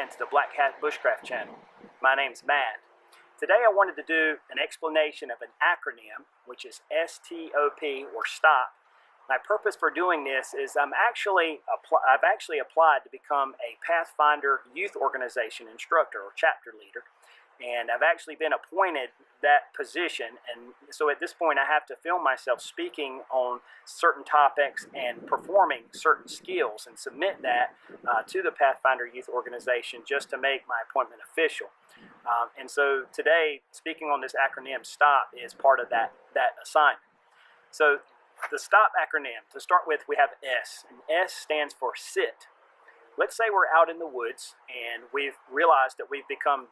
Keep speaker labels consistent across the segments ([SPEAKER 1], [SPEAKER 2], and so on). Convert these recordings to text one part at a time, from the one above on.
[SPEAKER 1] in to the Black Hat Bushcraft channel. My name's Matt. Today I wanted to do an explanation of an acronym, which is S.TO.P or STOP. My purpose for doing this is I've actually applied to become a Pathfinder Youth organization instructor or chapter leader. And I've actually been appointed that position, and so at this point I have to film myself speaking on certain topics and performing certain skills and submit that to the Pathfinder Youth organization just to make my appointment official. And so today, speaking on this acronym STOP is part of that assignment. So the STOP acronym, to start with, we have S, and S stands for sit. Let's say we're out in the woods and we've realized that we've become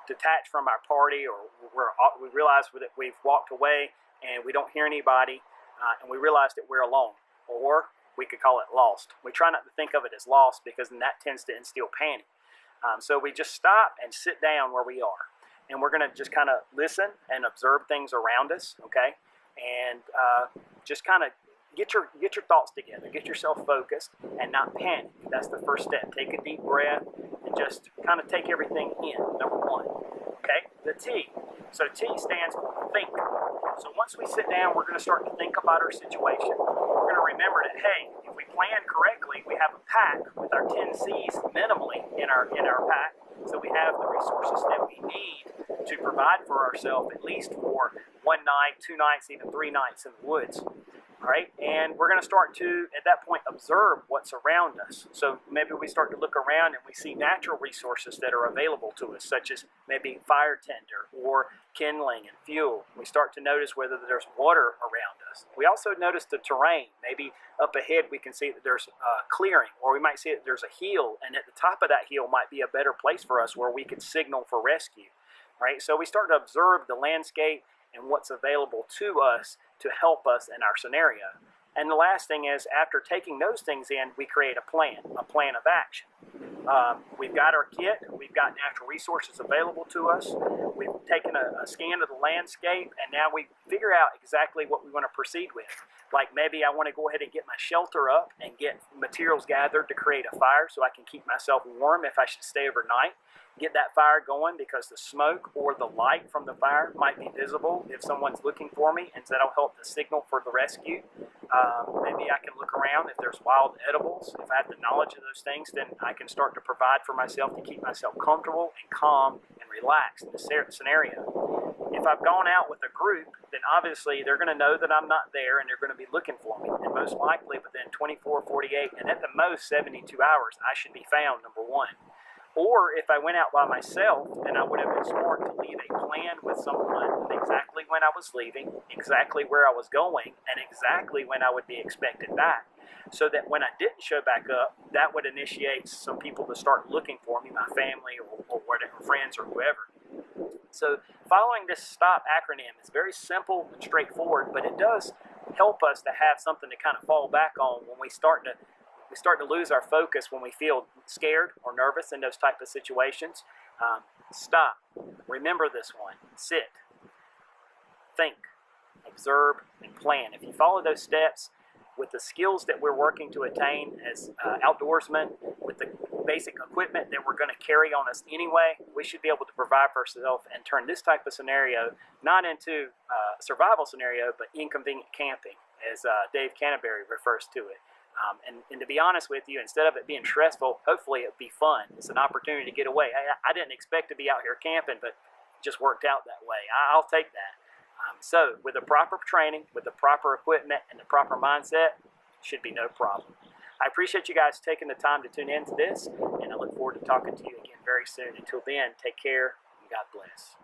[SPEAKER 1] detached from our party, or we realize that we've walked away and we don't hear anybody, and we realize that we're alone, or we could call it lost. We try not to think of it as lost because then that tends to instill panic. So we just stop and sit down where we are, and we're going to just kind of listen and observe things around us, okay? And just kind of get your thoughts together, get yourself focused, and not panic. That's the first step. Take a deep breath and just kind of take everything in, number one. Okay, the T. So T stands for think. So once we sit down, we're going to start to think about our situation. We're going to remember that, hey, if we plan correctly, we have a pack with our 10 C's minimally in our pack. So we have the resources that we need to provide for ourselves, at least for 1 night, 2 nights, even 3 nights in the woods. All right, and we're going to start to, at that point, observe what's around us. So maybe we start to look around and we see natural resources that are available to us, such as maybe fire tinder or kindling and fuel. We start to notice whether there's water around us. We also notice the terrain. Maybe up ahead we can see that there's a clearing, or we might see that there's a hill, and at the top of that hill might be a better place for us where we could signal for rescue. All right, so we start to observe the landscape and what's available to us to help us in our scenario. And the last thing is, after taking those things in, we create a plan of action. We've got our kit, we've got natural resources available to us, we've taken a scan of the landscape, and now we figure out exactly what we want to proceed with. Like maybe I want to go ahead and get my shelter up and get materials gathered to create a fire so I can keep myself warm if I should stay overnight. Get that fire going because the smoke or the light from the fire might be visible if someone's looking for me, and so that'll help the signal for the rescue. Maybe I can look around if there's wild edibles. If I have the knowledge of those things, then I can start to provide for myself to keep myself comfortable and calm and relaxed in the scenario. If I've gone out with a group, then obviously they're going to know that I'm not there and they're going to be looking for me. And most likely within 24, 48, and at the most 72 hours, I should be found, number one. Or if I went out by myself, then I would have been smart to leave a plan with someone exactly when I was leaving, exactly where I was going, and exactly when I would be expected back. So that when I didn't show back up, that would initiate some people to start looking for me, my family or whatever, friends or whoever. So following this STOP acronym is very simple and straightforward, but it does help us to have something to kind of fall back on when we start to lose our focus, when we feel scared or nervous in those type of situations. Stop. Remember this one. Sit. Think. Observe and plan. If you follow those steps with the skills that we're working to attain as outdoorsmen, with the basic equipment that we're going to carry on us anyway, we should be able to provide for ourselves and turn this type of scenario not into a survival scenario, but inconvenient camping, as Dave Canterbury refers to it. And to be honest with you, instead of it being stressful, hopefully it'll be fun. It's an opportunity to get away. I didn't expect to be out here camping, but it just worked out that way. I'll take that. So with the proper training, with the proper equipment, and the proper mindset, should be no problem. I appreciate you guys taking the time to tune in to this, and I look forward to talking to you again very soon. Until then, take care, and God bless.